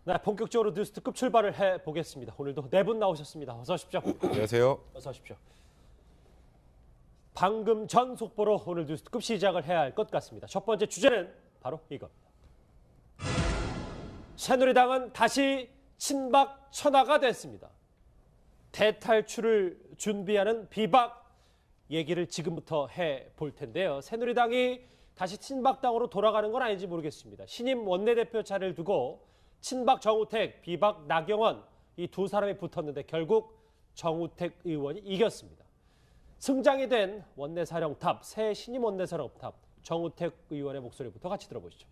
네, 본격적으로 뉴스특급 출발을 해보겠습니다. 오늘도 네 분 나오셨습니다. 어서 오십시오. 안녕하세요. 어서 오십시오. 방금 전 속보로 오늘 뉴스특급 시작을 해야 할 것 같습니다. 첫 번째 주제는 바로 이겁니다. 새누리당은 다시 친박 천하가 됐습니다. 대탈출을 준비하는 비박 얘기를 지금부터 해볼 텐데요. 새누리당이 다시 친박당으로 돌아가는 건 아닌지 모르겠습니다. 신임 원내대표 차례를 두고 친박 정우택, 비박 나경원 이 두 사람이 붙었는데 결국 정우택 의원이 이겼습니다. 승장이 된 원내사령탑, 새 신임 원내사령탑 정우택 의원의 목소리부터 같이 들어보시죠.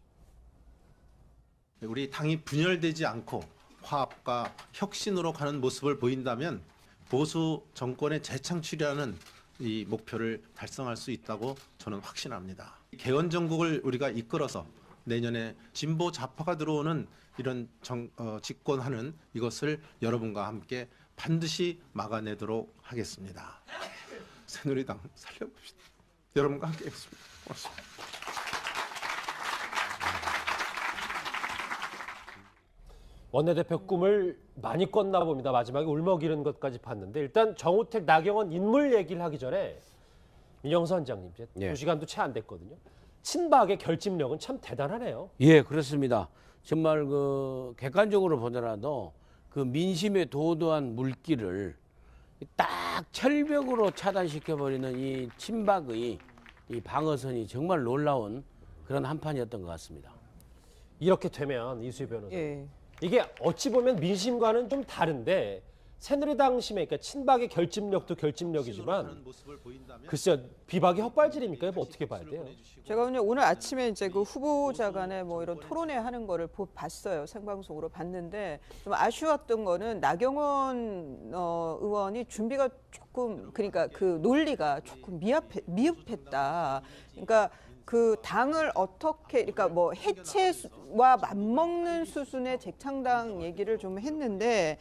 우리 당이 분열되지 않고 화합과 혁신으로 가는 모습을 보인다면 보수 정권의 재창출이라는 이 목표를 달성할 수 있다고 저는 확신합니다. 개헌 정국을 우리가 이끌어서 내년에 진보 좌파가 들어오는 이런 집권하는 이것을 여러분과 함께 반드시 막아내도록 하겠습니다. 새누리당 살려봅시다. 여러분과 함께 하겠습니다. 고맙습니다. 원내대표 꿈을 많이 꿨나 봅니다. 마지막에 울먹 이는 것까지 봤는데 일단 정우택, 나경원 인물 얘기를 하기 전에 민영선 원장님 이제 2시간도 채 안 됐거든요. 친박의 결집력은 참 대단하네요. 예, 그렇습니다. 정말 그 객관적으로 보더라도 그 민심의 도도한 물기를 딱 철벽으로 차단시켜버리는 이 친박의 이 방어선이 정말 놀라운 그런 한판이었던 것 같습니다. 이렇게 되면 이수희 변호사 예. 이게 어찌 보면 민심과는 좀 다른데 새누리당 심에 그러니까 친박의 결집력도 결집력이지만 글쎄요 비박이 헛발질입니까? 이거 어떻게 봐야 돼요? 제가 오늘 아침에 이제 그 후보자 간에 뭐 이런 토론회 하는 거를 봤어요. 생방송으로 봤는데 좀 아쉬웠던 거는 나경원 의원이 준비가 조금 그러니까 그 논리가 조금 미흡했다. 그러니까 그 당을 어떻게 그러니까 뭐 해체와 맞먹는 수준의 재창당 얘기를 좀 했는데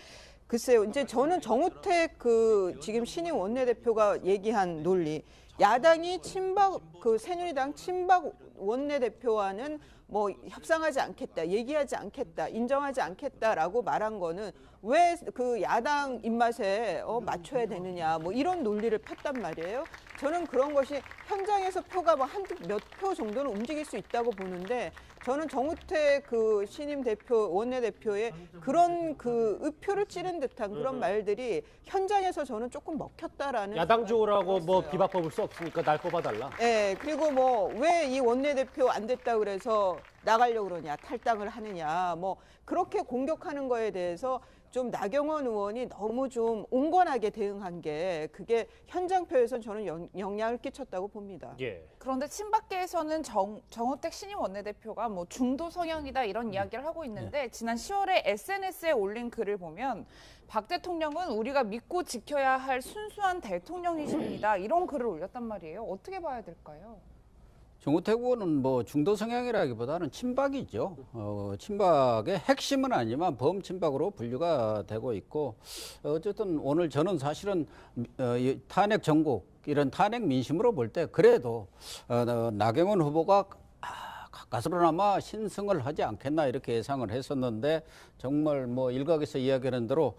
글쎄요. 이제 저는 정우택 그 지금 신임 원내대표가 얘기한 논리, 야당이 친박 그 새누리당 친박 원내대표와는 뭐 협상하지 않겠다, 얘기하지 않겠다, 인정하지 않겠다라고 말한 거는 왜 그 야당 입맛에 맞춰야 되느냐, 뭐 이런 논리를 폈단 말이에요. 저는 그런 것이 현장에서 표가 뭐 한두 몇 표 정도는 움직일 수 있다고 보는데 저는 정우택 그 신임 대표 원내대표의 그런 그 의표를 찌른 듯한 그런 말들이 현장에서 저는 조금 먹혔다라는 야당 좋으라고 뭐 비박 뽑을 수 없으니까 날 뽑아달라. 네, 그리고 뭐 왜 이 원내대표 안 됐다 그래서 나가려고 그러냐, 탈당을 하느냐, 뭐 그렇게 공격하는 거에 대해서 좀 나경원 의원이 너무 좀 온건하게 대응한 게 그게 현장표에서는 저는 영향을 끼쳤다고 봅니다. 예. 그런데 친박계에서는 정우택 신임 원내대표가 뭐 중도 성향이다 이런 이야기를 하고 있는데 지난 10월에 SNS에 올린 글을 보면 박 대통령은 우리가 믿고 지켜야 할 순수한 대통령이십니다. 이런 글을 올렸단 말이에요. 어떻게 봐야 될까요? 정우택 의원은 뭐 중도 성향이라기보다는 친박이죠. 친박의 핵심은 아니지만 범친박으로 분류가 되고 있고 어쨌든 오늘 저는 사실은 탄핵 전국 이런 탄핵 민심으로 볼 때 그래도 나경원 후보가 가까스로나마 신승을 하지 않겠나 이렇게 예상을 했었는데 정말 뭐 일각에서 이야기하는 대로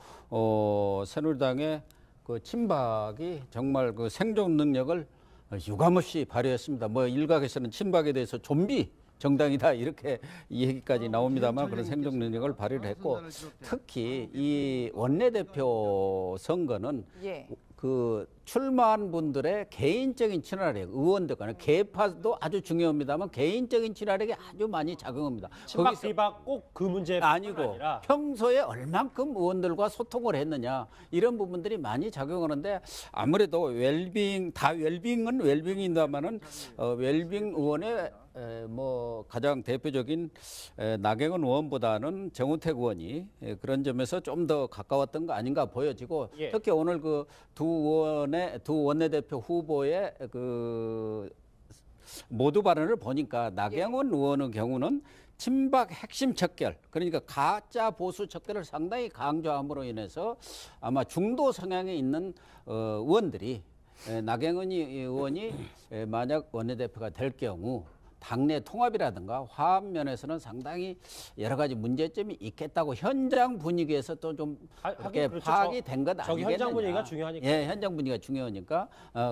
새누리당의 그 친박이 정말 그 생존 능력을 유감없이 발휘했습니다. 뭐 일각에서는 친박에 대해서 좀비 정당이다 이렇게 이 얘기까지 나옵니다만 그런 생존 능력을 발휘를 했고 특히 이 원내대표 선거는 그 출마한 분들의 개인적인 친화력, 의원들 간의 개파도 아주 중요합니다만 개인적인 친화력이 아주 많이 작용합니다. 친박 비박 꼭 그 문제가 아니고 평소에 얼만큼 의원들과 소통을 했느냐 이런 부분들이 많이 작용하는데 아무래도 웰빙 다 웰빙은 웰빙입니다만은 웰빙 의원의 뭐 가장 대표적인 나경원 의원보다는 정우택 의원이 그런 점에서 좀 더 가까웠던 거 아닌가 보여지고 특히 오늘 그 두 원내대표 후보의 그 모두 발언을 보니까 나경원 의원의 경우는 친박 핵심 척결 그러니까 가짜 보수 척결을 상당히 강조함으로 인해서 아마 중도 성향에 있는 의원들이 나경원 의원이 만약 원내대표가 될 경우 당내 통합이라든가 화합 면에서는 상당히 여러 가지 문제점이 있겠다고 현장 분위기에서 또 좀 이렇게 그렇죠. 파악이 된 것 저기 아니겠느냐. 현장 분위기가 중요하니까. 예, 현장 분위기가 중요하니까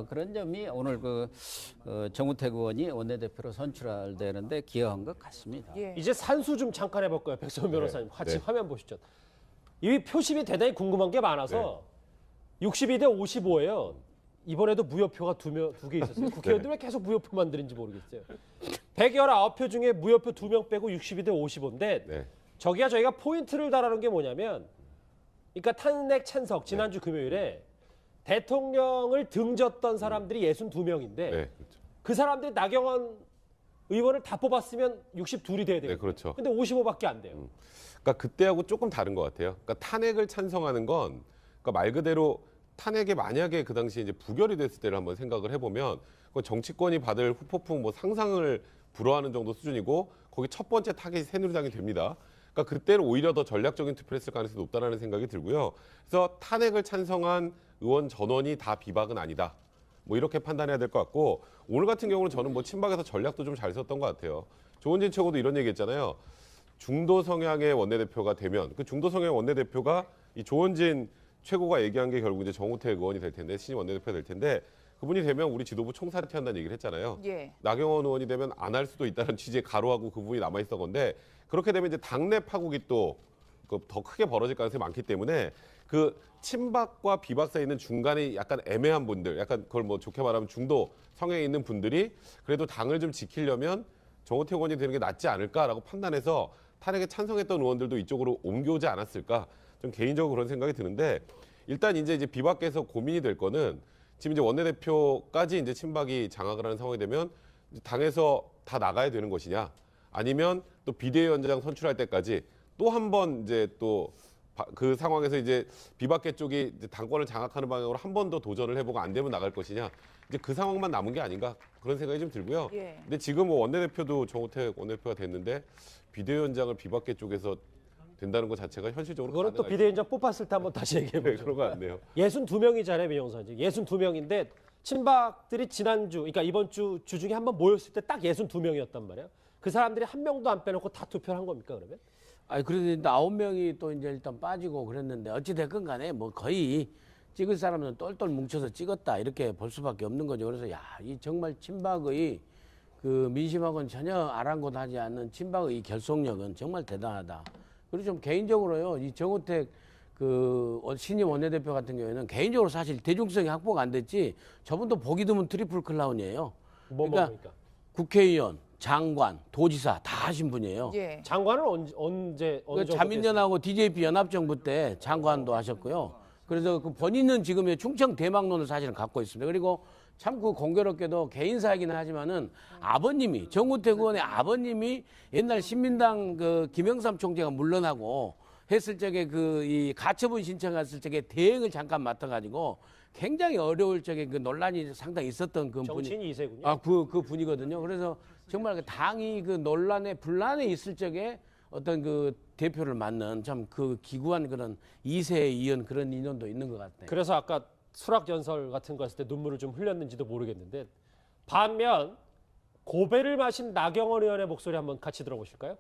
그런 점이 오늘 정우택 의원이 원내대표로 선출되는데 기여한 것 같습니다. 예. 이제 산수 좀 잠깐 해볼 거예요. 백성원 변호사님 같이 네. 화면 보시죠. 이 표심이 대단히 궁금한 게 많아서 62대 55예요. 이번에도 무효표가 두 개 있었어요. 국회의원들 왜 계속 무효표 만드는지 모르겠어요. 119표 중에 무효표 2명 빼고 62대 55인데 네. 저기야 저희가 포인트를 달아놓은 게 뭐냐면 그러니까 탄핵 찬석 지난주 금요일에 대통령을 등졌던 사람들이 62명인데 네, 그렇죠. 그 사람들이 나경원 의원을 다 뽑았으면 62이 돼야 돼요. 네, 그렇죠. 근데 55밖에 안 돼요. 그러니까 그때하고 조금 다른 것 같아요. 그러니까 탄핵을 찬성하는 건 그러니까 말 그대로 탄핵에 만약에 그 당시에 이제 부결이 됐을 때를 한번 생각을 해보면 그 정치권이 받을 후폭풍 뭐 상상을 불허하는 정도 수준이고 거기 첫 번째 타겟이 새누리당이 됩니다. 그러니까 그때는 오히려 더 전략적인 투표를 했을 가능성이 높다라는 생각이 들고요. 그래서 탄핵을 찬성한 의원 전원이 다 비박은 아니다. 뭐 이렇게 판단해야 될 것 같고 오늘 같은 경우는 저는 뭐 친박에서 전략도 좀 잘 썼던 것 같아요. 조원진 최고도 이런 얘기했잖아요. 중도 성향의 원내대표가 되면 그 중도 성향의 원내대표가 이 조원진 최고가 얘기한 게 결국 이제 정우택 의원이 될 텐데 신임 원내대표가 될 텐데 그분이 되면 우리 지도부 총사퇴한다는 얘기를 했잖아요. 예. 나경원 의원이 되면 안 할 수도 있다는 취지의 가로하고 그 부분이 남아 있었던 건데 그렇게 되면 이제 당내 파국이 또 더 크게 벌어질 가능성이 많기 때문에 그 친박과 비박 사이에 있는 중간에 약간 애매한 분들, 약간 그걸 뭐 좋게 말하면 중도 성향에 있는 분들이 그래도 당을 좀 지키려면 정우택 의원이 되는 게 낫지 않을까라고 판단해서 탄핵에 찬성했던 의원들도 이쪽으로 옮겨오지 않았을까? 좀 개인적으로 그런 생각이 드는데 일단 이제 비박계에서 고민이 될 거는 지금 이제 원내대표까지 이제 친박이 장악을 하는 상황이 되면 당에서 다 나가야 되는 것이냐 아니면 또 비대위원장 선출할 때까지 또 한 번 이제 또 그 상황에서 이제 비박계 쪽이 이제 당권을 장악하는 방향으로 한 번 더 도전을 해보고 안 되면 나갈 것이냐 이제 그 상황만 남은 게 아닌가 그런 생각이 좀 들고요. 예. 근데 지금 뭐 원내대표도 정우택 원내대표가 됐는데 비대위원장을 비박계 쪽에서 된다는 것 자체가 현실적으로 그거는 또 가능할지- 비대위원장 뽑았을 때 한번 다시 네, 얘기해보죠. 그런 거 같네요. 62명이잖아요, 민영선. 62명인데 친박들이 지난주, 그러니까 이번 주 중에 한번 모였을 때 딱 62명이었단 말이에요. 그 사람들이 한 명도 안 빼놓고 다 투표를 한 겁니까, 그러면? 아니 그래도 9명이 또 이제 일단 빠지고 그랬는데 어찌 됐건 간에 뭐 거의 찍을 사람은 똘똘 뭉쳐서 찍었다 이렇게 볼 수밖에 없는 거죠. 그래서 야, 이 정말 친박의 그 민심하고는 전혀 아랑곳하지 않는 친박의 이 결속력은 정말 대단하다. 그리고 좀 개인적으로요, 이 정우택 그 신임 원내대표 같은 경우에는 개인적으로 사실 대중성이 확보가 안 됐지 저분도 보기 드문 트리플 클라운이에요. 그러니까 국회의원, 장관, 도지사 다 하신 분이에요. 예. 장관은 언제 그 자민련하고 DJP 연합정부 때 장관도 하셨고요. 그래서 그 본인은 지금 충청 대망론을 사실은 갖고 있습니다. 그리고 참 그 공교롭게도 개인사이기는 하지만은 아버님이 정우택 의원의 아버님이 옛날 신민당 그 김영삼 총재가 물러나고 했을 적에 그 이 가처분 신청했을 적에 대행을 잠깐 맡아가지고 굉장히 어려울 적에 그 논란이 상당히 있었던 그 분이 정치인 2세군요. 그 분이거든요. 그래서 정말 그 당이 그 논란에 분란에 있을 적에 어떤 그 대표를 맡는 참 그 기구한 그런 2세에 이은 그런 인연도 있는 것 같아요. 그래서 아까 수락연설 같은 거 했을 때 눈물을 좀 흘렸는지도 모르겠는데 반면 고배를 마신 나경원 의원의 목소리 한번 같이 들어보실까요?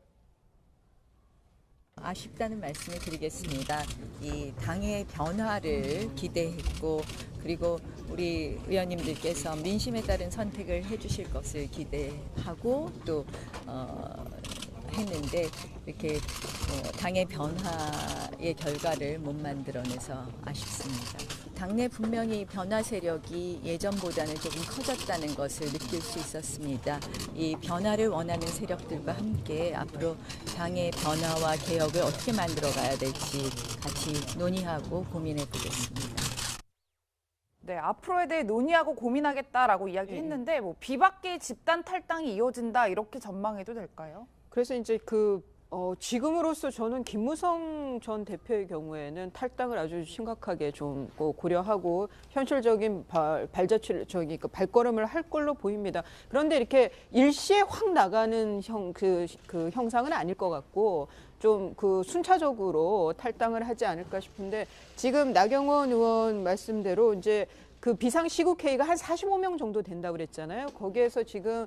아쉽다는 말씀을 드리겠습니다. 이 당의 변화를 기대했고 그리고 우리 의원님들께서 민심에 따른 선택을 해주실 것을 기대하고 또 했는데 이렇게 당의 변화의 결과를 못 만들어내서 아쉽습니다. 당내 분명히 변화 세력이 예전보다는 조금 커졌다는 것을 느낄 수 있었습니다. 이 변화를 원하는 세력들과 함께 앞으로 당의 변화와 개혁을 어떻게 만들어가야 될지 같이 논의하고 고민해 보겠습니다. 네, 앞으로에 대해 논의하고 고민하겠다라고 이야기했는데 뭐 비박계 집단 탈당이 이어진다 이렇게 전망해도 될까요? 그래서 이제 지금으로서 저는 김무성 전 대표의 경우에는 탈당을 아주 심각하게 좀 고려하고 현실적인 발자취적인 그 발걸음을 할 걸로 보입니다. 그런데 이렇게 일시에 확 나가는 그 형상은 아닐 것 같고 좀 그 순차적으로 탈당을 하지 않을까 싶은데 지금 나경원 의원 말씀대로 이제 그 비상시국회의가 한 45명 정도 된다고 그랬잖아요. 거기에서 지금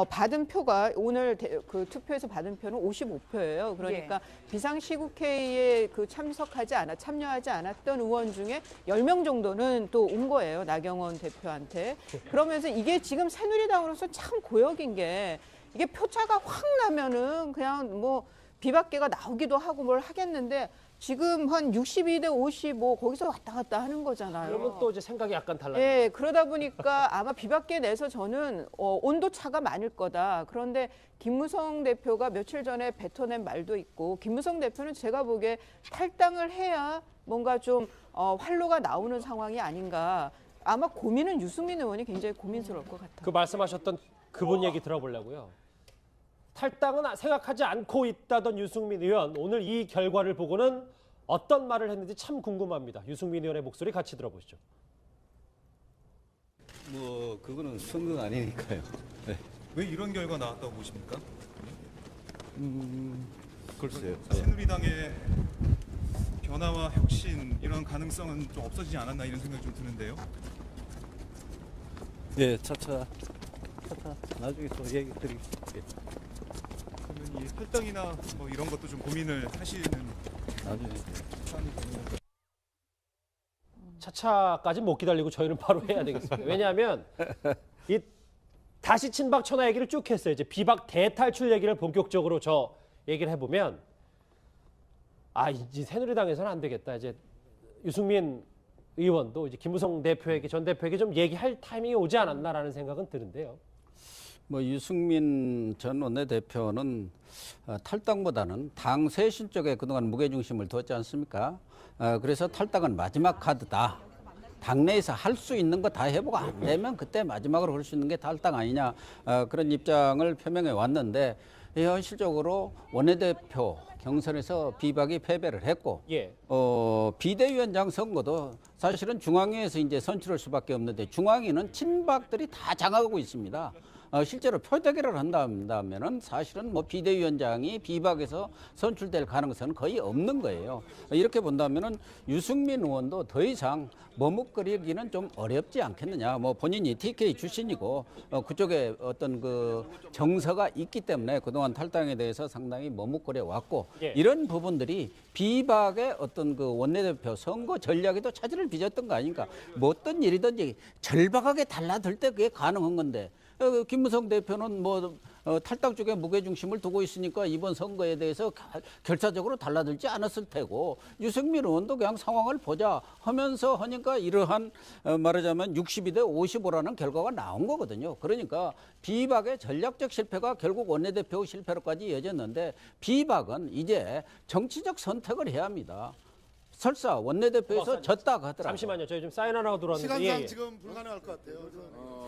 받은 표가 오늘 그 투표에서 받은 표는 55표예요. 그러니까 비상시국회의에 그 참여하지 않았던 의원 중에 10명 정도는 또 온 거예요. 나경원 대표한테. 그러면서 이게 지금 새누리당으로서 참 고역인 게 이게 표차가 확 나면은 그냥 뭐 비박계가 나오기도 하고 뭘 하겠는데 지금 한 62대 55 거기서 왔다 갔다 하는 거잖아요. 그러면 또 이제 생각이 약간 달라요. 예, 그러다 보니까 아마 비박계 내에서 저는 온도 차가 많을 거다. 그런데 김무성 대표가 며칠 전에 뱉어낸 말도 있고 김무성 대표는 제가 보기에 탈당을 해야 뭔가 좀 활로가 나오는 상황이 아닌가. 아마 고민은 유승민 의원이 굉장히 고민스러울 것 같아요. 그 말씀하셨던 그분 얘기 들어보려고요. 탈당은 생각하지 않고 있다던 유승민 의원, 오늘 이 결과를 보고는 어떤 말을 했는지 참 궁금합니다. 유승민 의원의 목소리 같이 들어보시죠. 뭐 그거는 선거가 아니니까요. 네. 왜 이런 결과 나왔다고 보십니까? 글쎄요. 새누리당의 변화와 혁신 이런 가능성은 좀 없어지지 않았나 이런 생각이 좀 드는데요. 예, 차차 나중에 또 얘기 드리겠습니다. 그러면 이 탈당이나 뭐 이런 것도 좀 고민을 하시는 나중에. 차차까지 못 기다리고 저희는 바로 해야 되겠습니다. 왜냐하면 이 다시 친박 천하 얘기를 쭉 했어요. 이제 비박 대탈출 얘기를 본격적으로 저 얘기를 해보면 이제 새누리당에서는 안 되겠다. 이제 유승민 의원도 이제 김무성 대표에게 전 대표에게 좀 얘기할 타이밍이 오지 않았나라는 생각은 드는데요. 뭐 유승민 전 원내대표는 탈당보다는 당 쇄신 쪽에 그동안 무게중심을 뒀지 않습니까? 그래서 탈당은 마지막 카드다. 당내에서 할 수 있는 거 다 해보고 안 되면 그때 마지막으로 할 수 있는 게 탈당 아니냐, 그런 입장을 표명해 왔는데 현실적으로 원내대표 경선에서 비박이 패배를 했고, 예. 비대위원장 선거도 사실은 중앙위에서 이제 선출할 수밖에 없는데 중앙위는 친박들이 다 장악하고 있습니다. 실제로 표대결을 한다면은 사실은 뭐 비대위원장이 비박에서 선출될 가능성은 거의 없는 거예요. 이렇게 본다면은 유승민 의원도 더 이상 머뭇거리기는 좀 어렵지 않겠느냐. 뭐 본인이 TK 출신이고 그쪽에 어떤 그 정서가 있기 때문에 그동안 탈당에 대해서 상당히 머뭇거려 왔고, 예. 이런 부분들이 비박의 어떤 그 원내대표 선거 전략에도 차질을 빚었던 거 아닙니까? 뭐 어떤 일이든지 절박하게 달라들 때 그게 가능한 건데, 김무성 대표는 뭐 탈당 쪽에 무게중심을 두고 있으니까 이번 선거에 대해서 결사적으로 달라들지 않았을 테고, 유승민 의원도 그냥 상황을 보자 하면서 하니까 이러한 말하자면 62대 55라는 결과가 나온 거거든요. 그러니까 비박의 전략적 실패가 결국 원내대표 실패로까지 이어졌는데, 비박은 이제 정치적 선택을 해야 합니다. 설사 원내대표에서 졌다 하더라도. 잠시만요. 저희 좀 사인 하나 들어왔는데. 시간상 지금 불가능할 것 같아요.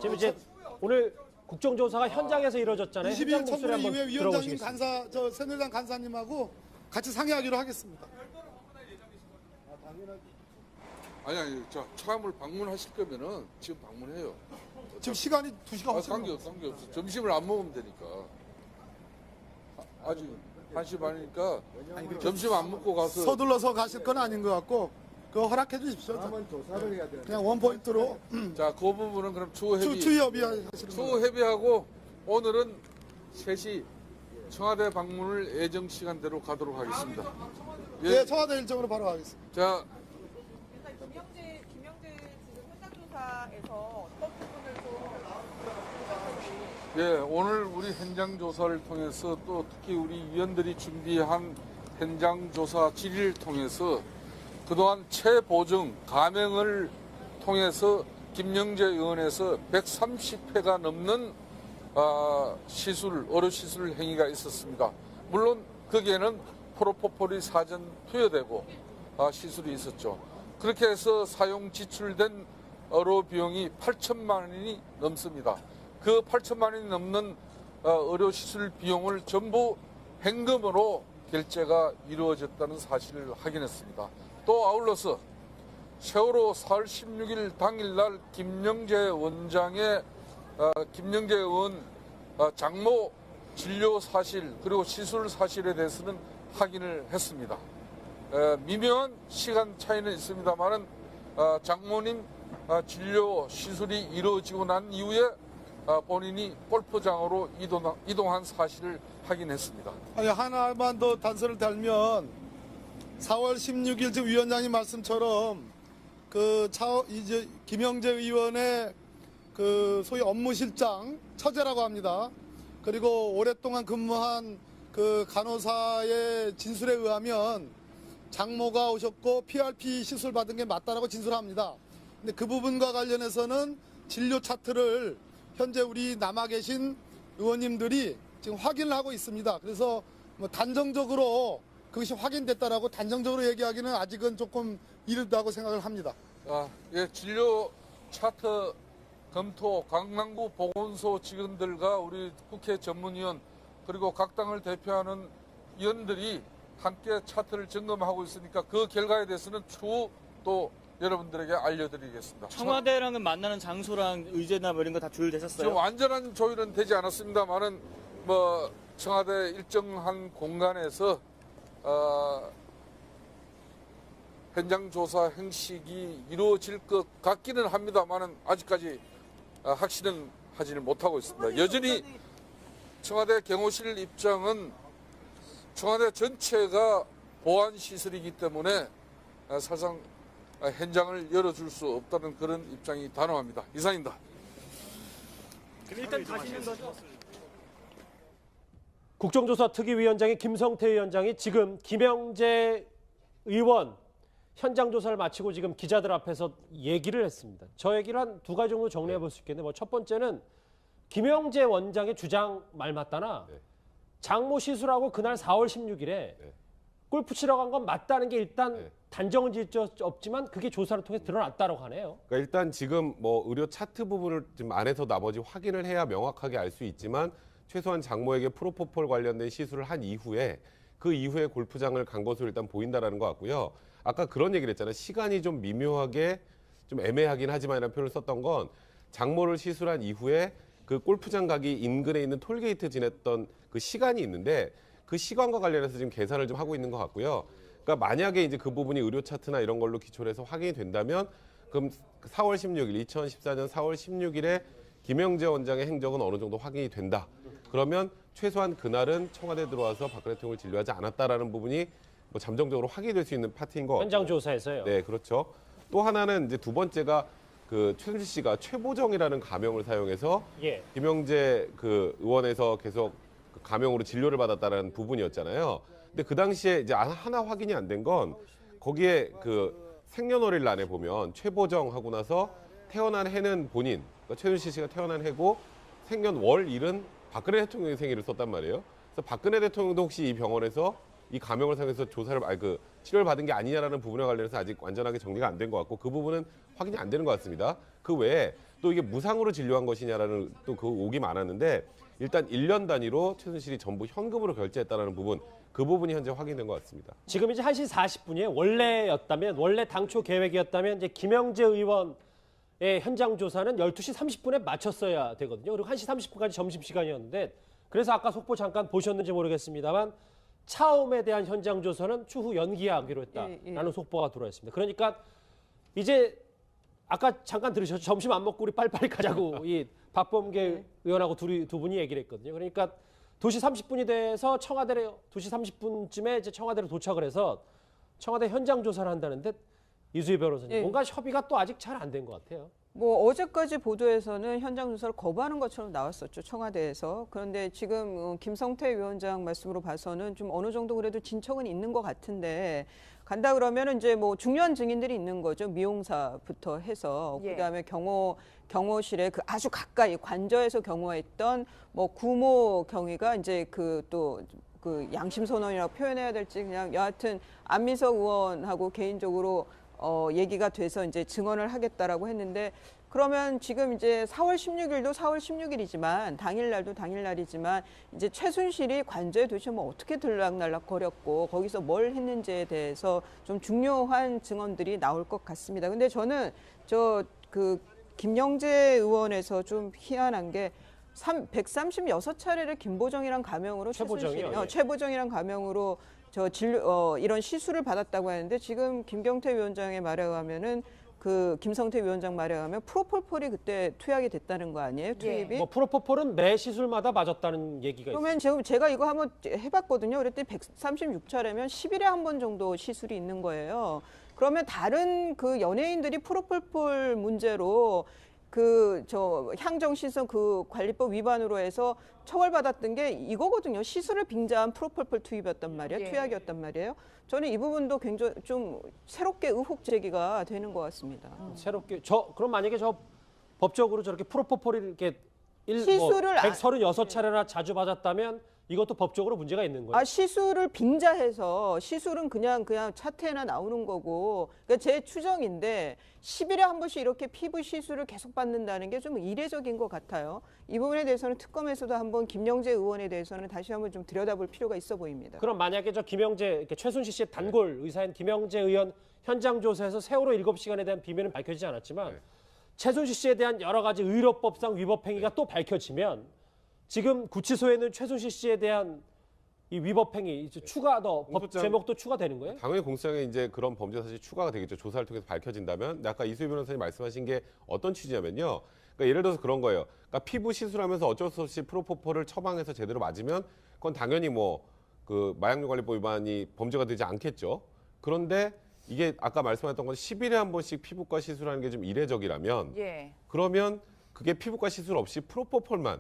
지금 이제 오늘 국정조사가 현장에서 이루어졌잖아요. 22일 현장 목소리 청문회 한번 이후에 위원장님 들어보시겠습니다. 새누리당 간사님하고 같이 상의하기로 하겠습니다. 아니 저 처음을 방문하실 거면은 지금 방문해요. 지금 시간이 2시간 상관없어. 점심을 안 먹으면 되니까. 아직 1시 반이니까 점심 안 먹고 가서 서둘러서 가실 건 아닌 것 같고 그거 허락해 주십시오. 그냥 원포인트로 자, 그 부분은 그럼 추후 협의하시는 추후 협의하고 오늘은 3시 청와대 방문을 예정 시간대로 가도록 하겠습니다. 예, 청와대 일정으로 바로 가겠습니다. 자, 김영재 지금 현장 조사에서 어떤 부분을 좀 예, 오늘 우리 현장 조사를 통해서 또 특히 우리 위원들이 준비한 현장 조사 질의를 통해서 그동안 체보증 감행을 통해서 김영재 의원에서 130회가 넘는 의료 시술 행위가 있었습니다. 물론 거기에는 프로포폴이 사전 투여되고 시술이 있었죠. 그렇게 해서 사용 지출된 의료 비용이 8천만 원이 넘습니다. 그 8천만 원이 넘는 의료 시술 비용을 전부 현금으로 결제가 이루어졌다는 사실을 확인했습니다. 또 아울러서 세월호 4월 16일 당일날 김영재 원장의 김영재 의원 장모 진료 사실 그리고 시술 사실에 대해서는 확인을 했습니다. 미묘한 시간 차이는 있습니다만은 장모님 진료 시술이 이루어지고 난 이후에 본인이 골프장으로 이동한 사실을 확인했습니다. 아니, 하나만 더 단서를 달면 4월 16일 지금 위원장님 말씀처럼 이제 김영재 의원의 소위 업무실장 처제라고 합니다. 그리고 오랫동안 근무한 간호사의 진술에 의하면 장모가 오셨고 PRP 시술 받은 게 맞다라고 진술합니다. 근데 그 부분과 관련해서는 진료 차트를 현재 우리 남아 계신 의원님들이 지금 확인을 하고 있습니다. 그래서 뭐 단정적으로 그것이 확인됐다라고 단정적으로 얘기하기는 아직은 조금 이르다고 생각을 합니다. 예, 진료 차트 검토 강남구 보건소 직원들과 우리 국회 전문위원 그리고 각 당을 대표하는 위원들이 함께 차트를 점검하고 있으니까 그 결과에 대해서는 추후 또 여러분들에게 알려드리겠습니다. 청와대랑은 만나는 장소랑 의제나 뭐 이런 거 다 조율되셨어요? 지금 완전한 조율은 되지 않았습니다만은 뭐 청와대 일정한 공간에서 현장 조사 형식이 이루어질 것 같기는 합니다만은 아직까지 확신은 하지는 못하고 있습니다. 여전히 청와대 경호실 입장은 청와대 전체가 보안 시설이기 때문에 사실상 현장을 열어줄 수 없다는 그런 입장이 단호합니다. 이상입니다. 일단 가시는 거죠? 국정조사 특위위원장인 김성태 위원장이 지금 김영재 의원 현장 조사를 마치고 지금 기자들 앞에서 얘기를 했습니다. 저 얘기를 한 두 가지 정도 정리해 볼 수 있겠는데 첫 번째는 김영재 원장의 주장 말 맞다나 장모 시술하고 그날 4월 16일에 골프 치러 간 건 맞다는 게 일단 단정은 지을 수 없지만 그게 조사를 통해 드러났다고 하네요. 그러니까 일단 지금 뭐 의료 차트 부분을 좀 안에서 나머지 확인을 해야 명확하게 알 수 있지만 최소한 장모에게 프로포폴 관련된 시술을 한 이후에 그 이후에 골프장을 간 것으로 일단 보인다라는 것 같고요. 아까 그런 얘기를 했잖아요. 시간이 좀 미묘하게 좀 애매하긴 하지만이라는 표현을 썼던 건 장모를 시술한 이후에 그 골프장 가기 인근에 있는 톨게이트 지냈던 그 시간이 있는데 그 시간과 관련해서 지금 계산을 좀 하고 있는 것 같고요. 그러니까 만약에 이제 그 부분이 의료 차트나 이런 걸로 기초를 해서 확인이 된다면 그럼 4월 16일, 2014년 4월 16일에 김영재 원장의 행적은 어느 정도 확인이 된다. 그러면 최소한 그날은 청와대에 들어와서 박근혜 대통령을 진료하지 않았다라는 부분이 뭐 잠정적으로 확인될 수 있는 파트인 것 같고. 현장 조사에서요. 네, 그렇죠. 또 하나는 이제 두 번째가 최순실 씨가 최보정이라는 가명을 사용해서 김영재 의원에서 계속 가명으로 진료를 받았다는 부분이었잖아요. 근데 그 당시에 이제 하나 확인이 안 된 건 거기에 생년월일란에 보면 최보정 하고 나서 태어난 해는 본인, 그러니까 최순실 씨가 태어난 해고 생년월일은 박근혜 대통령의 생일을 썼단 말이에요. 그래서 박근혜 대통령도 혹시 이 병원에서 이 가명을 사용해서 치료를 받은 게 아니냐라는 부분에 관련해서 아직 완전하게 정리가 안 된 것 같고 그 부분은 확인이 안 되는 것 같습니다. 그 외에 또 이게 무상으로 진료한 것이냐라는 또 그 오기 많았는데 일단 1년 단위로 최순실이 전부 현금으로 결제했다는 부분 그 부분이 현재 확인된 것 같습니다. 지금 이제 1시 40분이에요. 원래 당초 계획이었다면 이제 김영재 의원의 현장 조사는 12시 30분에 마쳤어야 되거든요. 그리고 1시 30분까지 점심시간이었는데 그래서 아까 속보 잠깐 보셨는지 모르겠습니다만 차움에 대한 현장 조사는 추후 연기하기로 했다라는 속보가 들어와 있습니다. 그러니까 이제 아까 잠깐 들으셨죠? 점심 안 먹고 우리 빨리빨리 가자고 이 박범계 의원하고 두 분이 얘기를 했거든요. 그러니까 2시 30분이 돼서 2시 30분쯤에 이제 청와대로 도착을 해서 청와대 현장 조사를 한다는데 이수희 변호사님 뭔가 협의가 또 아직 잘 안 된 것 같아요. 뭐 어제까지 보도에서는 현장 조사를 거부하는 것처럼 나왔었죠, 청와대에서. 그런데 지금 김성태 위원장 말씀으로 봐서는 좀 어느 정도 그래도 진척은 있는 것 같은데 간다 그러면 이제 뭐 중요한 증인들이 있는 거죠. 미용사부터 해서 그다음에 경호실에 아주 가까이 관저에서 경호했던 뭐 구모 경위가 이제 그 양심 선언이라고 표현해야 될지 그냥 여하튼 안민석 의원하고 개인적으로 얘기가 돼서 이제 증언을 하겠다라고 했는데 그러면 지금 이제 4월 16일도 4월 16일이지만 당일날도 당일날이지만 이제 최순실이 관저에 도대체 뭐 어떻게 들락날락 거렸고 거기서 뭘 했는지에 대해서 좀 중요한 증언들이 나올 것 같습니다. 근데 저는 김영재 의원에서 좀 희한한 게 136차례를 김보정이란 가명으로 최보정이란 가명으로 이런 시술을 받았다고 하는데 지금 김경태 위원장의 말에 의하면은 그 김성태 위원장 말에 의하면 프로폴폴이 그때 투약이 됐다는 거 아니에요? 투입이? 뭐 프로포폴은 매 시술마다 맞았다는 얘기가 있어요. 그러면 지금 제가 이거 한번 해봤거든요. 그랬더니 136차례면 10일에 한 번 정도 시술이 있는 거예요. 그러면 다른 그 연예인들이 프로폴폴 문제로 그 저 향정신성 그 관리법 위반으로 해서 처벌받았던 게 이거거든요. 시술을 빙자한 프로폴폴 투입이었단 말이에요. 예. 투약이었단 말이에요. 저는 이 부분도 굉장히 좀 새롭게 의혹 제기가 되는 것 같습니다. 새롭게 그럼 만약에 저 법적으로 저렇게 프로포폴이 이렇게 시술을 136차례나 자주 받았다면 이것도 법적으로 문제가 있는 거예요. 시술을 빙자해서 시술은 그냥 차트에나 나오는 거고 그러니까 제 추정인데 10일에 한 번씩 이렇게 피부 시술을 계속 받는다는 게 좀 이례적인 것 같아요. 이 부분에 대해서는 특검에서도 한번 김영재 의원에 대해서는 다시 한번 좀 들여다볼 필요가 있어 보입니다. 그럼 만약에 저 김영재 최순실 씨의 단골 의사인 김영재 의원 현장 조사에서 세월호 7시간에 대한 비밀은 밝혀지지 않았지만 최순실 씨에 대한 여러 가지 의료법상 위법 행위가 또 밝혀지면 지금 구치소에는 최순실 씨에 대한 이 위법 행위 이제 추가 더 법 제목도 추가되는 거예요? 당연히 공소장에 이제 그런 범죄 사실이 추가가 되겠죠. 조사를 통해서 밝혀진다면. 근데 아까 이수희 변호사님 말씀하신 게 어떤 취지냐면요. 그러니까 예를 들어서 그런 거예요. 그러니까 피부 시술하면서 어쩔 수 없이 프로포폴을 처방해서 제대로 맞으면 그건 당연히 뭐 그 마약류관리법 위반이 범죄가 되지 않겠죠. 그런데 이게 아까 말씀하셨던 건 10일에 한 번씩 피부과 시술하는 게 좀 이례적이라면 그러면 그게 피부과 시술 없이 프로포폴만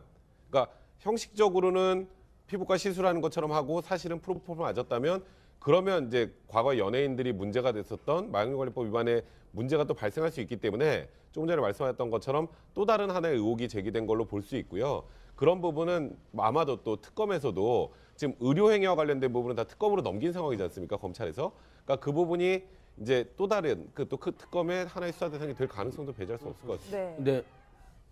그러니까 형식적으로는 피부과 시술하는 것처럼 하고 사실은 프로포폴 맞았다면 그러면 이제 과거 연예인들이 문제가 됐었던 마약류관리법 위반에 문제가 또 발생할 수 있기 때문에 조금 전에 말씀하셨던 것처럼 또 다른 하나의 의혹이 제기된 걸로 볼 수 있고요. 그런 부분은 아마도 또 특검에서도 지금 의료행위와 관련된 부분은 다 특검으로 넘긴 상황이지 않습니까? 검찰에서. 그러니까 그 부분이 이제 또 다른 그 특검의 하나의 수사 대상이 될 가능성도 배제할 수 없을 것 같습니다. 네. 근데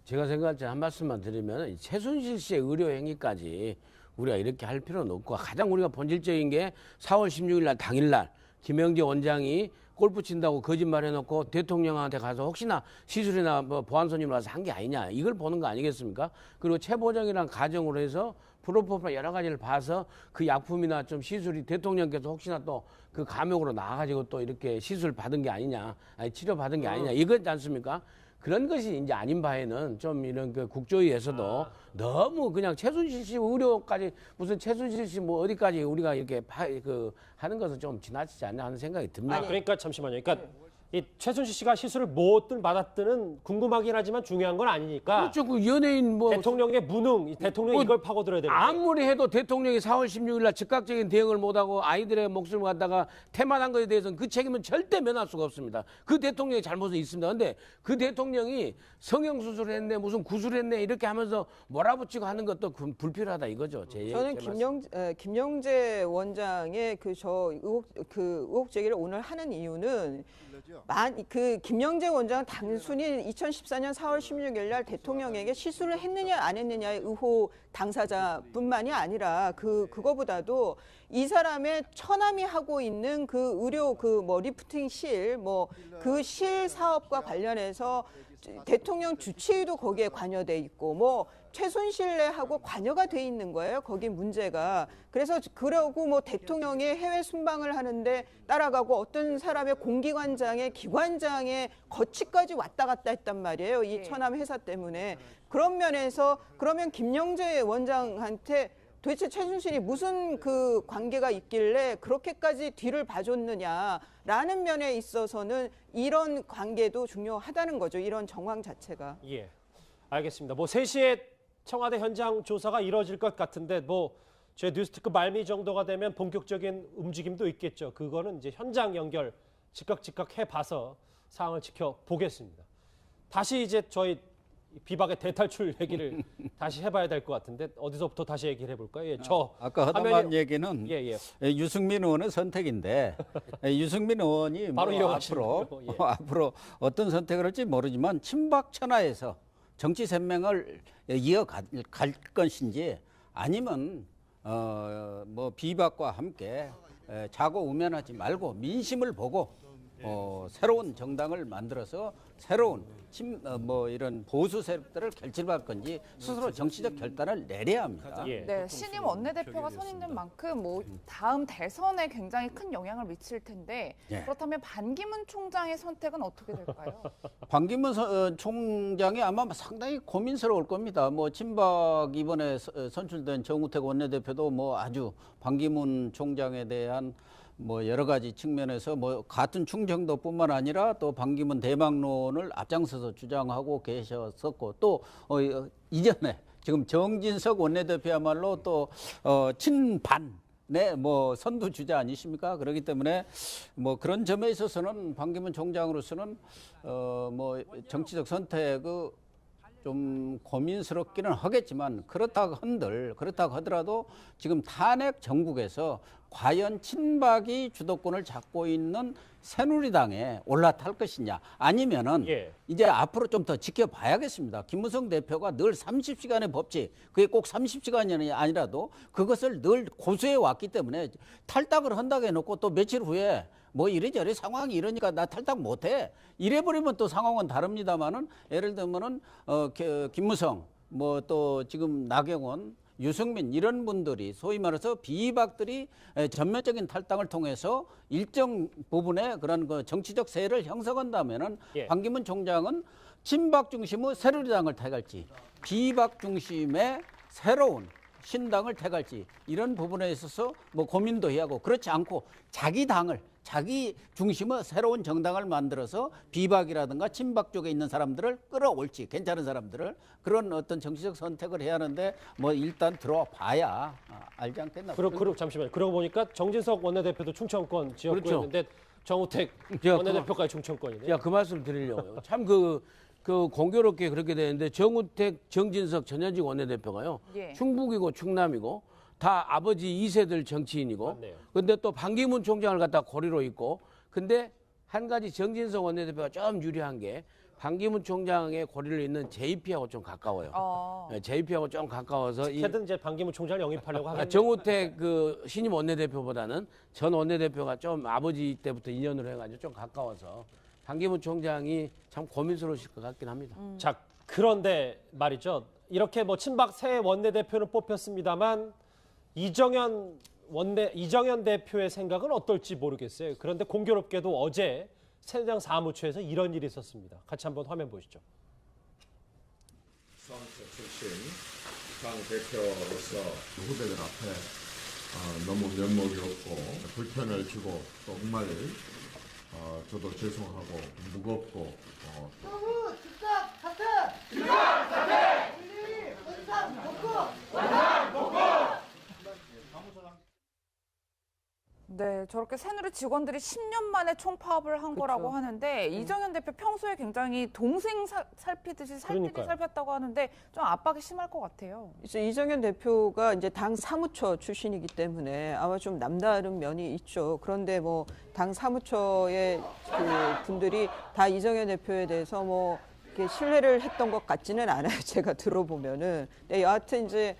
제가 생각할 때 한 말씀만 드리면 최순실 씨의 의료 행위까지 우리가 이렇게 할 필요는 없고 가장 우리가 본질적인 게 4월 16일 날 당일날 김영재 원장이 골프 친다고 거짓말해놓고 대통령한테 가서 혹시나 시술이나 뭐 보안손님으로 와서 한 게 아니냐 이걸 보는 거 아니겠습니까? 그리고 최보정이란 가정으로 해서 프로포폴 여러 가지를 봐서 그 약품이나 좀 시술이 대통령께서 혹시나 또 그 감옥으로 나가가지고 또 이렇게 시술 받은 게 아니냐, 아니 치료 받은 게 아니냐 이거지 않습니까? 그런 것이 이제 아닌 바에는 좀 이런 그 국조위에서도 너무 그냥 최순실 씨 의료까지 무슨 최순실 씨 뭐 어디까지 우리가 이렇게 하는 것은 좀 지나치지 않나 하는 생각이 듭니다. 그러니까 잠시만요. 그러니까 이 최순실 씨가 시술을 뭐든 받았든 궁금하긴 하지만 중요한 건 아니니까. 그렇죠. 그 연예인 뭐 대통령의 무능, 대통령이 이걸 파고들어야 되는 거예요. 아무리 해도 대통령이 4월 16일 날 즉각적인 대응을 못하고 아이들의 목숨을 갖다가 태만한 것에 대해서는 그 책임은 절대 면할 수가 없습니다. 그 대통령의 잘못은 있습니다. 근데 그 대통령이 성형수술을 했네 무슨 구술을 했네 이렇게 하면서 몰아붙이고 하는 것도 불필요하다 이거죠. 저는 김영재 원장의 그 의혹 제기를 오늘 하는 이유는 그 김영재 원장은 단순히 2014년 4월 16일 날 대통령에게 시술을 했느냐 안 했느냐의 의혹 당사자뿐만이 아니라 그거보다도 이 사람의 처남이 하고 있는 그 의료 리프팅 실 그 실 사업과 관련해서 대통령 주치의도 거기에 관여돼 있고 최순실하고 관여가 돼 있는 거예요. 거기 문제가. 그래서 그러고 대통령이 해외 순방을 하는데 따라가고 어떤 사람의 공기관장의 기관장의 거치까지 왔다 갔다 했단 말이에요. 이 처남 회사 때문에. 그런 면에서 그러면 김영재 원장한테 도대체 최순실이 무슨 그 관계가 있길래 그렇게까지 뒤를 봐줬느냐라는 면에 있어서는 이런 관계도 중요하다는 거죠. 이런 정황 자체가. 예, 알겠습니다. 3시에 청와대 현장 조사가 이루어질 것 같은데 제 뉴스티크 말미 정도가 되면 본격적인 움직임도 있겠죠. 그거는 이제 현장 연결 즉각 해봐서 상황을 지켜보겠습니다. 다시 이제 저희 비박의 대탈출 얘기를 다시 해봐야 될 것 같은데 어디서부터 다시 얘기를 해볼까요? 아까 하다만 얘기는 예. 유승민 의원의 선택인데 유승민 의원이 바로 앞으로 어떤 선택을 할지 모르지만 친박 천하에서 정치 생명을 이어갈 것인지 아니면 비박과 함께 자고 우면하지 말고 민심을 보고 새로운 정당을 만들어서 새로운 이런 보수 세력들을 결집할 건지 스스로 정치적 결단을 내려야 합니다. 네, 신임 원내대표가 선임된 만큼 뭐 다음 대선에 굉장히 큰 영향을 미칠 텐데 그렇다면 반기문 총장의 선택은 어떻게 될까요? 반기문 총장이 아마 상당히 고민스러울 겁니다. 뭐 친박 이번에 선출된 정우택 원내대표도 뭐 아주 반기문 총장에 대한 뭐 여러 가지 측면에서 뭐 같은 충청도뿐만 아니라 또 반기문 대망론을 앞장서서 주장하고 계셨었고 또 이전에 지금 정진석 원내대표야말로 또 친반의 뭐 선두 주자 아니십니까? 그렇기 때문에 뭐 그런 점에 있어서는 반기문 총장으로서는 뭐 정치적 선택의 좀 고민스럽기는 하겠지만 그렇다고 하더라도 지금 탄핵 정국에서 과연 친박이 주도권을 잡고 있는 새누리당에 올라탈 것이냐 아니면은 이제 앞으로 좀 더 지켜봐야겠습니다. 김무성 대표가 늘 30시간의 법칙 그게 꼭 30시간이 아니라도 그것을 늘 고수해 왔기 때문에 탈당을 한다고 해놓고 또 며칠 후에 뭐 이래저래 상황이 이러니까 나 탈당 못해 이래버리면 또 상황은 다릅니다만은 예를 들면은 김무성 뭐 또 지금 나경원 유승민 이런 분들이 소위 말해서 비박들이 전면적인 탈당을 통해서 일정 부분의 그런 그 정치적 세를 형성한다면은 반기문 총장은 친박 중심의 새누리당을 택할지 비박 중심의 새로운 신당을 택할지 이런 부분에 있어서 뭐 고민도 해야 하고 그렇지 않고 자기 중심의 새로운 정당을 만들어서 비박이라든가 친박 쪽에 있는 사람들을 끌어올지 괜찮은 사람들을 그런 어떤 정치적 선택을 해야 하는데 뭐 일단 들어와 봐야 알지 않겠나. 잠시만요. 그러고 보니까 정진석 원내대표도 충청권 지역구였는데 정우택 원내대표까지 충청권이네요. 그 말씀 드리려고요. 참 그 공교롭게 그렇게 되는데 정우택, 정진석, 전현직 원내대표가요. 충북이고 충남이고 다 아버지 2세들 정치인이고 근데 또 반기문 총장을 갖다 고리로 있고 근데 한 가지 정진석 원내대표가 좀 유리한 게 반기문 총장의 고리를 있는 JP하고 좀 가까워요. JP하고 좀 가까워서 어떻게든 이제 반기문 총장을 영입하려고 하겠네요. 정우택 그 신임 원내대표보다는 전 원내대표가 좀 아버지 때부터 인연으로 해가지고 좀 가까워서 반기문 총장이 참 고민스러우실 것 같긴 합니다. 자, 그런데 말이죠. 이렇게 뭐 친박 새 원내대표는 뽑혔습니다만 이정현 대표의 생각은 어떨지 모르겠어요. 그런데 공교롭게도 어제 새누리당 사무처에서 이런 일이 있었습니다. 같이 한번 화면 보시죠. 수원처 출신 당 대표로서 후배들 앞에 너무 면목이 없고 불편을 주고 또 정말 저도 죄송하고 무겁고 너무 즉각 사퇴! 즉각 사퇴! 분리 원상 복구! 원상 복구! 네, 저렇게 새누리 직원들이 10년 만에 총파업을 한 거라고 하는데 이정현 대표 평소에 굉장히 동생 살피듯이 살피듯이 살폈다고 하는데 좀 압박이 심할 것 같아요. 이제 이정현 대표가 이제 당 사무처 출신이기 때문에 아마 좀 남다른 면이 있죠. 그런데 뭐 당 사무처의 그 분들이 다 이정현 대표에 대해서 뭐 이렇게 신뢰를 했던 것 같지는 않아요. 제가 들어보면은. 근데 여하튼 이제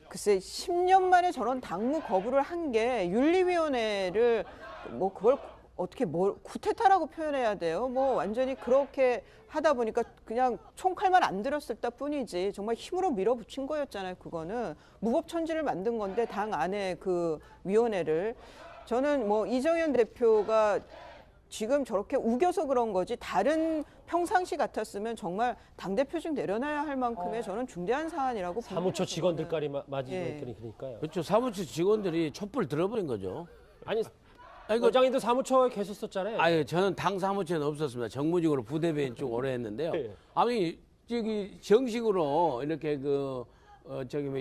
글쎄 10년 만에 저런 당무 거부를 한 게 윤리위원회를 뭐 그걸 어떻게 구태타라고 표현해야 돼요. 뭐 완전히 그렇게 하다 보니까 그냥 총칼만 안 들었을 뿐이지 정말 힘으로 밀어붙인 거였잖아요. 그거는 무법천지를 만든 건데 당 안에 그 위원회를 저는 뭐 이정현 대표가 지금 저렇게 우겨서 그런 거지 다른 평상시 같았으면 정말 당대표직 내려놔야 할 만큼의 저는 중대한 사안이라고 봅니다. 사무처 직원들까지 그러니까요. 그렇죠. 사무처 직원들이 촛불 들어버린 거죠. 아니 원장님도 사무처에 계셨었잖아요. 아니 저는 당 사무처는 없었습니다. 정무직으로 부대변인 쭉 오래 했는데요. 아니 저기 정식으로 이렇게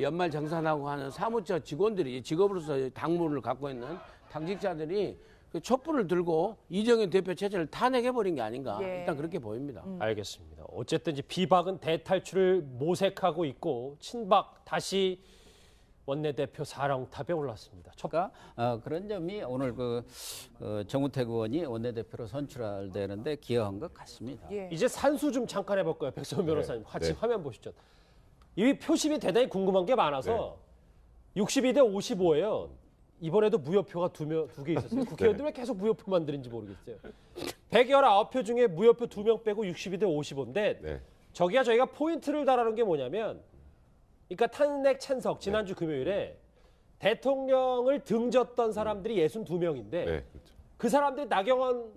연말 정산하고 하는 사무처 직원들이 직업으로서 당무를 갖고 있는 당직자들이 그 촛불을 들고 이정현 대표 체제를 탄핵해버린 게 아닌가 일단 그렇게 보입니다. 알겠습니다. 어쨌든 이제 비박은 대탈출을 모색하고 있고 친박 다시 원내대표 사령탑에 올랐습니다. 그런 점이 오늘 정우택 의원이 원내대표로 선출되는데 기여한 것 같습니다. 이제 산수 좀 잠깐 해볼까요? 백성훈 변호사님 같이 화면 보시죠. 이 표심이 대단히 궁금한 게 많아서 62대 55예요. 이번에도 무효표가 두 개 있었어요. 국회의원들 왜 계속 무효표 만드는지 모르겠어요. 119표 중에 무효표 2명 빼고 62대 55인데 네. 저기야 저희가 포인트를 달아놓은 게 뭐냐면 그러니까 탄핵 찬석 지난주 금요일에 대통령을 등졌던 사람들이 62명인데 네, 그렇죠. 그 사람들이 나경원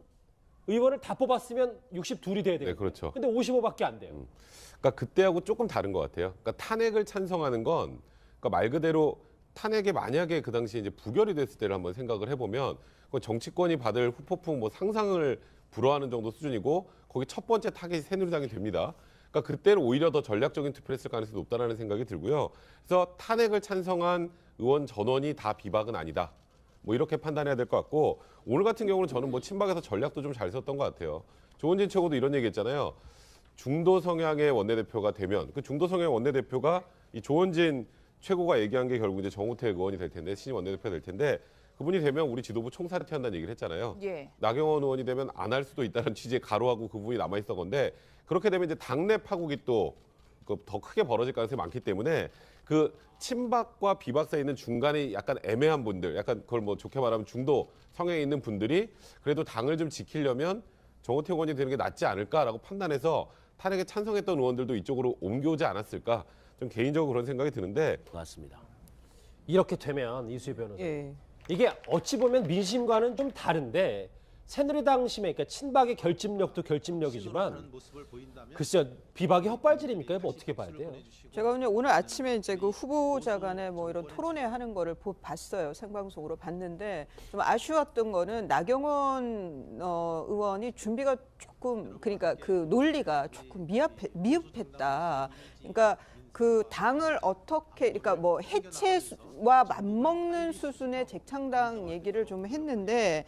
의원을 다 뽑았으면 62이 돼야 돼요. 네, 그렇죠. 근데 55밖에 안 돼요. 그러니까 그때하고 조금 다른 것 같아요. 그러니까 탄핵을 찬성하는 건 그러니까 말 그대로 탄핵에 만약에 그 당시에 이제 부결이 됐을 때를 한번 생각을 해보면 그건 정치권이 받을 후폭풍 뭐 상상을 불허하는 정도 수준이고 거기 첫 번째 타겟이 새누리당이 됩니다. 그러니까 그때는 오히려 더 전략적인 투표를 했을 가능성이 높다는 생각이 들고요. 그래서 탄핵을 찬성한 의원 전원이 다 비박은 아니다. 뭐 이렇게 판단해야 될 것 같고 오늘 같은 경우는 저는 뭐 친박에서 전략도 좀 잘 썼던 것 같아요. 조원진 최고도 이런 얘기했잖아요. 중도 성향의 원내대표가 되면 그 중도 성향의 원내대표가 이 조원진 최고가 얘기한 게 결국 이제 정우택 의원이 될 텐데 신임 원내대표가 될 텐데 그분이 되면 우리 지도부 총사퇴한다는 얘기를 했잖아요. 예. 나경원 의원이 되면 안 할 수도 있다는 취지의 가로하고 그 부분이 남아 있었던 건데 그렇게 되면 이제 당내 파국이 또 더 크게 벌어질 가능성이 많기 때문에 그 친박과 비박 사이에 있는 중간에 약간 애매한 분들, 약간 그걸 뭐 좋게 말하면 중도 성향에 있는 분들이 그래도 당을 좀 지키려면 정우택 의원이 되는 게 낫지 않을까라고 판단해서 탄핵에 찬성했던 의원들도 이쪽으로 옮겨오지 않았을까 좀 개인적으로 그런 생각이 드는데 맞습니다. 이렇게 되면 이수희 변호사 예. 이게 어찌 보면 민심과는 좀 다른데 새누리당 심에 그러니까 친박의 결집력도 결집력이지만 글쎄요 비박이 헛발질입니까? 이거 어떻게 봐야 돼요? 제가 오늘 아침에 이제 그 후보자 간에 뭐 이런 토론회 하는 거를 봤어요. 생방송으로 봤는데 좀 아쉬웠던 거는 나경원 의원이 준비가 조금 그러니까 그 논리가 조금 미흡했다. 그러니까 그 당을 어떻게 그러니까 뭐 해체와 맞먹는 수준의 재창당 얘기를 좀 했는데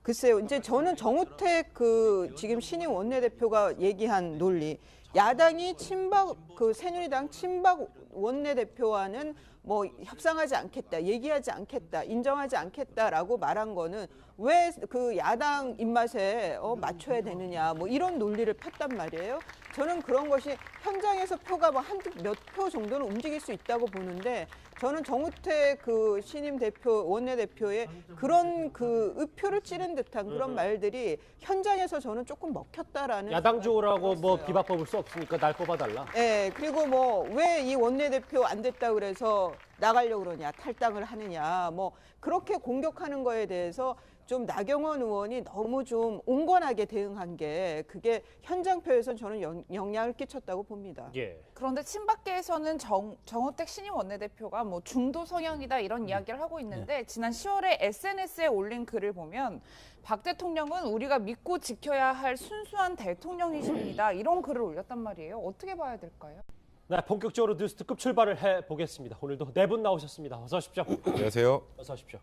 글쎄요. 이제 저는 정우택 그 지금 신임 원내대표가 얘기한 논리, 야당이 친박 그 새누리당 친박 원내대표와는 뭐 협상하지 않겠다, 얘기하지 않겠다, 인정하지 않겠다라고 말한 거는 왜 그 야당 입맛에 맞춰야 되느냐, 뭐 이런 논리를 폈단 말이에요. 저는 그런 것이 현장에서 표가 뭐 한두 몇 표 정도는 움직일 수 있다고 보는데 저는 정우택 그 신임 대표 원내대표의 그런 그 의표를 찌른 듯한 그런 말들이 현장에서 저는 조금 먹혔다라는 야당 좋으라고 뭐 비박 뽑을 수 없으니까 날 뽑아달라. 네, 그리고 뭐 왜 이 원내대표 안 됐다 그래서 나가려고 그러냐, 탈당을 하느냐, 뭐 그렇게 공격하는 거에 대해서 좀 나경원 의원이 너무 좀 온건하게 대응한 게 그게 현장표에서는 저는 영향을 끼쳤다고 봅니다. 예. 그런데 친박계에서는 정우택 신임 원내대표가 뭐 중도 성향이다 이런 이야기를 하고 있는데 지난 10월에 SNS에 올린 글을 보면 박 대통령은 우리가 믿고 지켜야 할 순수한 대통령이십니다. 이런 글을 올렸단 말이에요. 어떻게 봐야 될까요? 네, 본격적으로 뉴스 특급 출발을 해보겠습니다. 오늘도 네 분 나오셨습니다. 어서 오십시오. 안녕하세요. 어서 오십시오.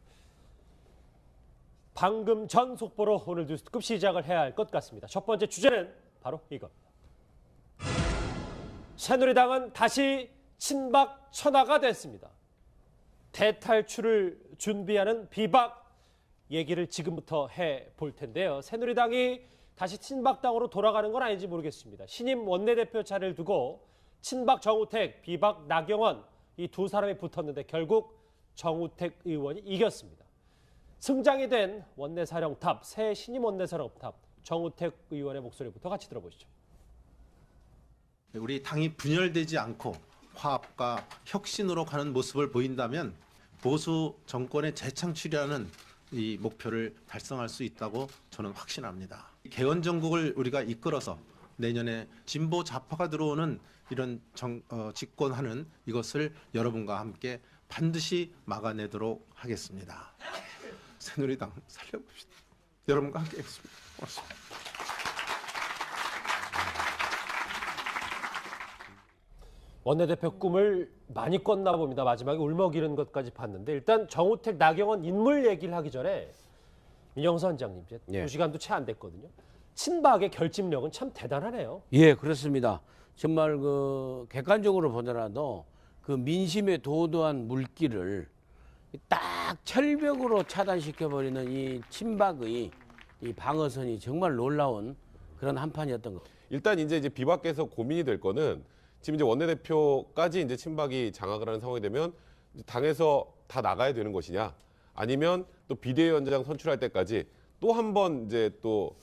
방금 전 속보로 오늘 뉴스 특급 시작을 해야 할 것 같습니다. 첫 번째 주제는 바로 이겁니다. 새누리당은 다시 친박 천하가 됐습니다. 대탈출을 준비하는 비박 얘기를 지금부터 해볼 텐데요. 새누리당이 다시 친박당으로 돌아가는 건 아닌지 모르겠습니다. 신임 원내대표 차례를 두고 친박 정우택, 비박 나경원 이 두 사람이 붙었는데 결국 정우택 의원이 이겼습니다. 승장이 된 원내사령탑, 새 신임 원내사령탑 정우택 의원의 목소리부터 같이 들어보시죠. 우리 당이 분열되지 않고 화합과 혁신으로 가는 모습을 보인다면 보수 정권의 재창출이라는 이 목표를 달성할 수 있다고 저는 확신합니다. 개헌 정국을 우리가 이끌어서 내년에 진보 좌파가 들어오는 이런 집권하는 이것을 여러분과 함께 반드시 막아내도록 하겠습니다. 새누리당 살려봅시다. 여러분과 함께 하겠습니다. 고맙습니다. 원내대표 꿈을 많이 꿨나 봅니다. 마지막에 울먹 이는 것까지 봤는데 일단 정우택, 나경원 인물 얘기를 하기 전에 민영선 원장님 이제 2시간도 채 안 됐거든요. 친박의 결집력은 참 대단하네요. 예, 그렇습니다. 정말 그 객관적으로 보더라도 그 민심의 도도한 물길을 딱 철벽으로 차단시켜버리는 이 친박의 이 방어선이 정말 놀라운 그런 한판이었던 것. 일단 이제 비박계에서 고민이 될 거는 지금 이제 원내대표까지 이제 친박이 장악을 하는 상황이 되면 당에서 다 나가야 되는 것이냐, 아니면 또 비대위원장 선출할 때까지 또 한 번 이제 또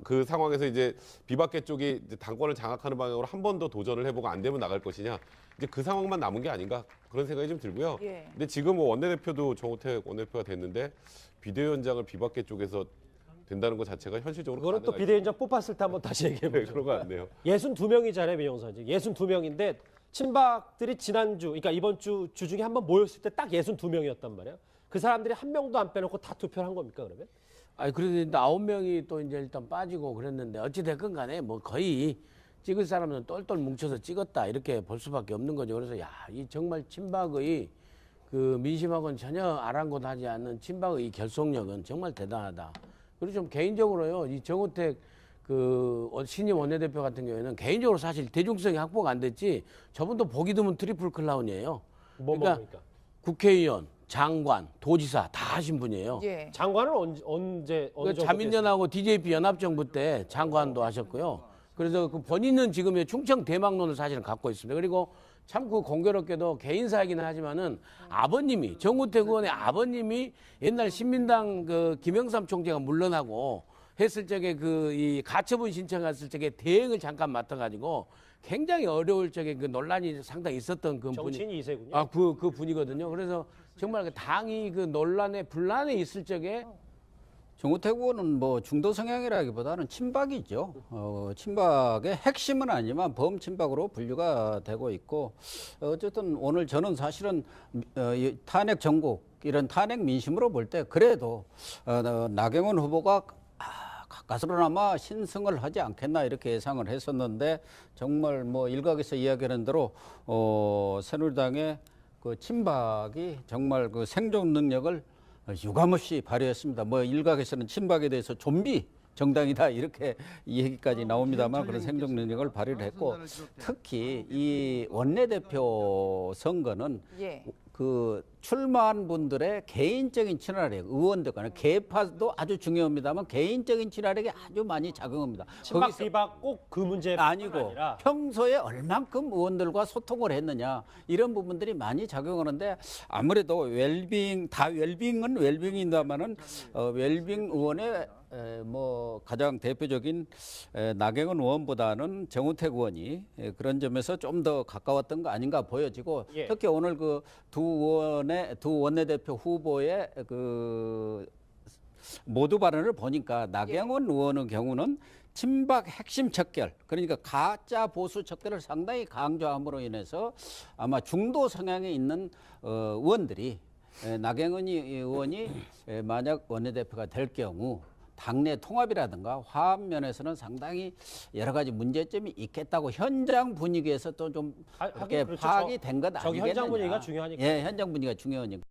그 상황에서 이제 비박계 쪽이 이제 당권을 장악하는 방향으로 한 번 더 도전을 해보고 안 되면 나갈 것이냐, 이제 그 상황만 남은 게 아닌가 그런 생각이 좀 들고요. 예. 근데 지금 뭐 원내대표도 정우택 원내대표가 됐는데 비대위원장을 비박계 쪽에서 된다는 것 자체가 현실적으로 그거는 또 가능할지. 비대위원장 뽑았을 때 한번 다시 얘기해보죠. 네, 그런 거 같네요. 62명이잖아요, 민영선 씨. 62명인데 친박들이 지난주, 그러니까 이번 주 중에 한번 모였을 때 딱 62명이었단 말이에요. 그 사람들이 한 명도 안 빼놓고 다 투표를 한 겁니까, 그러면? 아니 그래도 9명이 또 이제 일단 빠지고 그랬는데 어찌 됐건 간에 뭐 거의 찍을 사람은 똘똘 뭉쳐서 찍었다 이렇게 볼 수밖에 없는 거죠. 그래서 야, 이 정말 친박의 그 민심하고는 전혀 아랑곳하지 않는 친박의 결속력은 정말 대단하다. 그리고 좀 개인적으로요, 이 정우택 그 신임 원내대표 같은 경우에는 개인적으로 사실 대중성이 확보가 안 됐지 저분도 보기 드문 트리플 클라운이에요. 그러니까 국회의원, 장관, 도지사 다 하신 분이에요. 예. 장관은 언제 자민련하고 DJP 연합정부 때 장관도 하셨고요. 그래서 그 본인은 지금 충청 대망론을 사실은 갖고 있습니다. 그리고 참 그 공교롭게도 개인사이기는 하지만은 아버님이 정우택 의원의 아버님이 옛날 신민당 그 김영삼 총재가 물러나고 했을 적에 그 이 가처분 신청했을 적에 대행을 잠깐 맡아가지고 굉장히 어려울 적에 그 논란이 상당히 있었던 그 정치인 분이 2세군요. 그 분이거든요. 그래서 정말 그 당이 그 논란에 분란에 있을 적에 정우택 의원은 뭐 중도 성향이라기보다는 친박이죠. 친박의 핵심은 아니지만 범친박으로 분류가 되고 있고, 어쨌든 오늘 저는 사실은 탄핵 전국 이런 탄핵 민심으로 볼 때 그래도 나경원 후보가 가까스로나마 신승을 하지 않겠나 이렇게 예상을 했었는데, 정말 뭐 일각에서 이야기하는 대로 새누리당의 그 친박이 정말 그 생존 능력을 유감없이 발휘했습니다. 뭐 일각에서는 친박에 대해서 좀비 정당이다 이렇게 이 얘기까지 나옵니다만 그런 생존 능력을 발휘를 했고, 특히 이 원내대표 선거는 예. 그 출마한 분들의 개인적인 친화력, 의원들 간의 계파도 아주 중요합니다만 개인적인 친화력이 아주 많이 작용합니다. 친박 비박 꼭 그 문제가 아니고 아니라 평소에 얼만큼 의원들과 소통을 했느냐 이런 부분들이 많이 작용하는데, 아무래도 웰빙 다 웰빙은 웰빙입니다만은 웰빙 의원의 뭐 가장 대표적인 나경원 의원보다는 정우택 의원이 그런 점에서 좀 더 가까웠던 거 아닌가 보여지고, 예. 특히 오늘 그 두 원내대표 후보의 그 모두 발언을 보니까 나경원 의원의 경우는 친박 핵심 척결, 그러니까 가짜 보수 척결을 상당히 강조함으로 인해서 아마 중도 성향에 있는 의원들이 나경원 의원이 만약 원내대표가 될 경우 당내 통합이라든가 화합 면에서는 상당히 여러 가지 문제점이 있겠다고 현장 분위기에서 또 좀 이렇게 그렇죠. 파악이 된 것 아니겠느냐. 저기 현장 분위기가 중요하니까. 예, 현장 분위기가 중요하니까.